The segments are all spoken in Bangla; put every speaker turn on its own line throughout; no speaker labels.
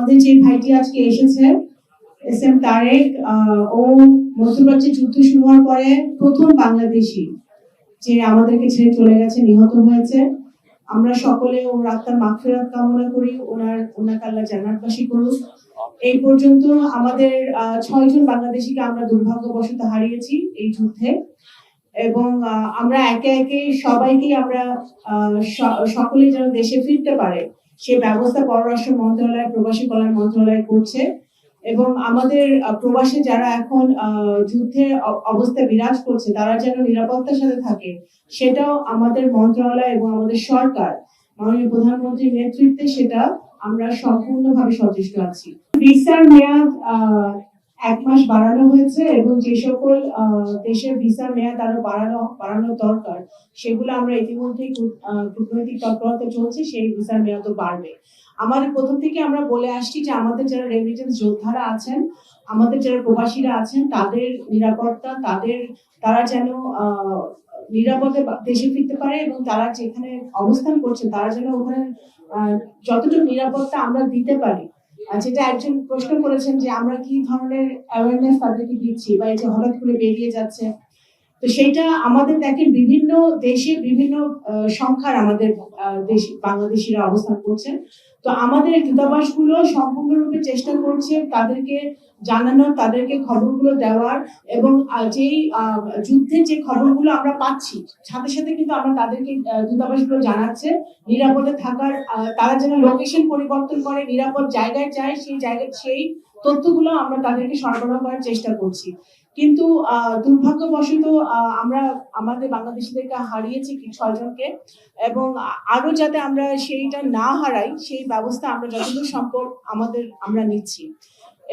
আমাদের যে ভাইটি আজকে এসেছে এস এম তারেক, ও মধ্যপ্রাচ্যে যুদ্ধ শুরু হওয়ার পরে প্রথম বাংলাদেশি যে আমাদেরকে ছেড়ে চলে গেছে, নিহত হয়েছে। আমরা সকলে ওর আত্মার মাগফিরাত কামনা করি, ওনাকে আল্লাহ জান্নাতবাসী করুন। এই পর্যন্ত আমাদের 6 জন বাংলাদেশিকে আমরা দুর্ভাগ্যবশত হারিয়েছি এই যুদ্ধে, এবং আমরা একে একে সবাইকে আমরা সকলে যেন দেশে ফিরতে পারে সে ব্যবস্থা পররাষ্ট্র মন্ত্রণালয়, প্রবাসী কল্যাণ মন্ত্রণালয় করছে। এবং আমাদের প্রবাসে যারা এখন যুদ্ধের অবস্থা বিরাজ করছে তারা যেন নিরাপত্তার সাথে থাকে, সেটাও আমাদের মন্ত্রণালয় এবং আমাদের সরকার মাননীয় প্রধানমন্ত্রীর নেতৃত্বে সেটা আমরা সম্পূর্ণভাবে সচেষ্ট আছি। ভিসার মেয়াদ 1 মাস বাড়ানো হয়েছে, এবং যে সকল দেশের ভিসার মেয়াদ আরো বাড়ানো দরকার সেগুলো আমরা ইতিমধ্যেই কূটনৈতিক তৎপরতা চলছে, সেই ভিসার মেয়াদও বাড়বে। আমাদের প্রথম থেকে আমরা বলে আসছি যে আমাদের যারা রেমিটেন্স যোদ্ধারা আছেন, আমাদের যারা প্রবাসীরা আছেন, তাদের নিরাপত্তা, তারা যেন নিরাপদে দেশে ফিরতে পারে, এবং তারা যেখানে অবস্থান করছে তারা যেন ওখানে যতটুকু নিরাপত্তা আমরা দিতে পারি। যেটা একজন প্রশ্ন করেছেন যে আমরা কি ধরনের অ্যাওয়ারনেস তাদেরকে দিচ্ছি, বা এই যে হঠাৎ করে বেরিয়ে যাচ্ছে, তো সেইটা আমাদের দেখেন বিভিন্ন দেশে বিভিন্ন সংখ্যার আমাদের বাংলাদেশিরা অবস্থান করছেন। তো আমাদের দূতাবাসগুলো সম্পূর্ণরূপে চেষ্টা করছে তাদেরকে জানানোর, তাদেরকে খবরগুলো দেওয়ার, এবং যেই যুদ্ধের যে খবরগুলো আমরা পাচ্ছি সাথে সাথে কিন্তু আমরা তাদেরকে দূতাবাসগুলো জানাচ্ছে নিরাপদে থাকার, তারা যেন লোকেশন পরিবর্তন করে নিরাপদ জায়গায় যায়, সেই তথ্যগুলো আমরা তাদেরকে সরবরাহ করার চেষ্টা করছি। কিন্তু দুর্ভাগ্যবশত আমরা আমাদের বাংলাদেশিদেরকে হারিয়েছি 6 জনকে, এবং আরো যাতে আমরা সেইটা না হারাই সেই ব্যবস্থা আমরা যতদূর সম্ভব আমরা নিচ্ছি।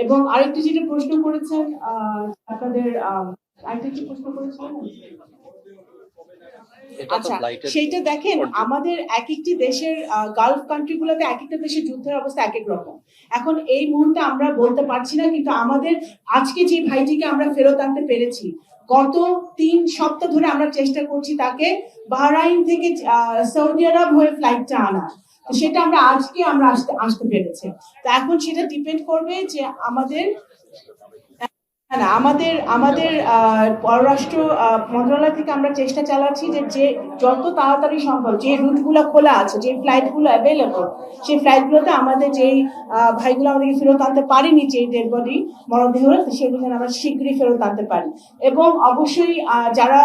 এবং আরেকটি যেটা প্রশ্ন করেছেন আপনাদের, আরেকটি প্রশ্ন করেছিলেন, আচ্ছা সেইটা দেখেন আমাদের এক একটি দেশের গালফ কান্ট্রিগুলোতে এক একটা দেশের যুদ্ধের অবস্থা এক এক রকম। এখন এই মুহূর্তে আমরা বলতে পারছি না, কিন্তু আমাদের আজকে যে ভাইটিকে আমরা ফেরত আনতে পেরেছি, গত 3 সপ্তাহ ধরে আমরা চেষ্টা করছি তাকে বাহরাইন থেকে সৌদি আরব হয়ে ফ্লাইটটা আনা, সেটা আজকে আমরা আসতে পেরেছি। তো এখন সেটা ডিপেন্ড করবে যে আমাদের পররাষ্ট্র মন্ত্রণালয় থেকে আমরা চেষ্টা চালাচ্ছি যে যত তাড়াতাড়ি সম্ভব যে রুটগুলো খোলা আছে, যে ফ্লাইটগুলো অ্যাভেলেবল, সেই ফ্লাইটগুলোতে আমাদের যেই ভাইগুলো আমাদেরকে ফেরত আনতে পারিনি, যে ডেড বডি মরদেহ, সেগুলো যেন আমরা শীঘ্রই ফেরত আনতে পারি। এবং অবশ্যই যারা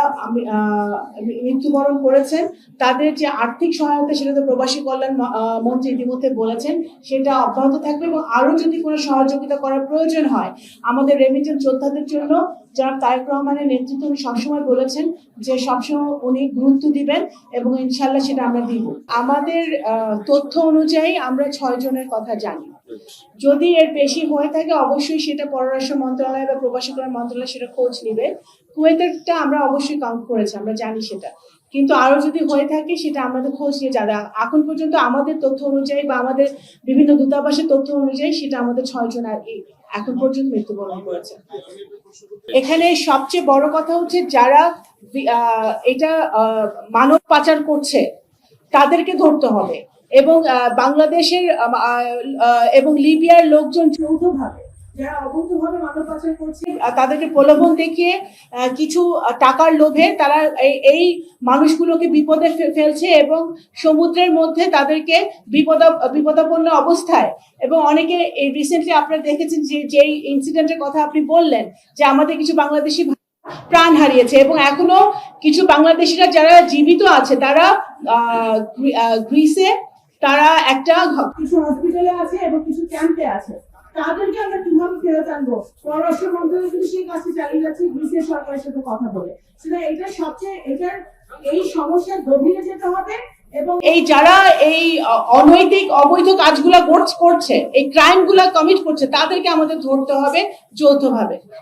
মৃত্যুবরণ করেছেন তাদের যে আর্থিক সহায়তা, সেটা তো প্রবাসী কল্যাণ মন্ত্রী ইতিমধ্যে বলেছেন সেটা অব্যাহত থাকবে, এবং আরো যদি কোনো সহযোগিতা করার প্রয়োজন হয় আমাদের রেমিটেন্স যোদ্ধাদের জন্য যারা তারেক রহমানের নেতৃত্বে উনি সবসময় বলেছেন যে সবসময় উনি গুরুত্ব দিবেন, এবং ইনশাল্লাহ সেটা আমরা দিব। আমাদের তথ্য অনুযায়ী আমরা 6 জনের কথা জানি। যদি এর বেশি হয়ে থাকে অবশ্যই সেটা পররাষ্ট্র মন্ত্রণালয় বা প্রবাসী কল্যাণ মন্ত্রণালয় সেটা খোঁজ নিবে। কুয়েতেরটা আমরা অবশ্যই কাউন্ট করেছি, আমরা জানি সেটা, কিন্তু আরো যদি হয়ে থাকে সেটা আমাদের খোঁজ নিয়ে যাবে। এখন পর্যন্ত আমাদের তথ্য অনুযায়ী বা আমাদের বিভিন্ন দূতাবাসের তথ্য অনুযায়ী সেটা আমাদের 6 জন এখন পর্যন্ত মৃত্যুবরণ করেছে। এখানে সবচেয়ে বড় কথা হচ্ছে যারা এটা মানব পাচার করছে তাদেরকে ধরতে হবে, এবং বাংলাদেশের এবং লিবিয়ার লোকজন যৌথভাবে যারা অবৈধভাবে মানব পাচার করছে তাদেরকে প্রলোভন দেখিয়ে কিছু টাকার লোভে তারা এই মানুষগুলোকে বিপদে ফেলছে, এবং সমুদ্রের মধ্যে তাদেরকে বিপদাপন্ন অবস্থায়, এবং অনেকে এই রিসেন্টলি আপনারা দেখেছেন যে ইনসিডেন্টের কথা আপনি বললেন যে আমাদের কিছু বাংলাদেশি প্রাণ হারিয়েছে, এবং এখনো কিছু বাংলাদেশিরা যারা জীবিত আছে তারা গ্রিসে, তারা কিছু হসপিটালে আছে এবং কিছু ক্যাম্পে আছে। তাদেরকে আমরা কিভাবে ফেরত আনবো? পররাষ্ট্র মন্ত্রণালয় কিন্তু সেই কাজটি চালিয়ে যাচ্ছে গ্রিসের সরকারের সাথে কথা বলে। এই সমস্যার গভীরে যেতে হবে, এবং এই যারা এই অনৈতিক অবৈধ কাজগুলা করছে, এই ক্রাইম গুলা কমিট করছে, তাদেরকে আমাদের ধরতে হবে যৌথভাবে।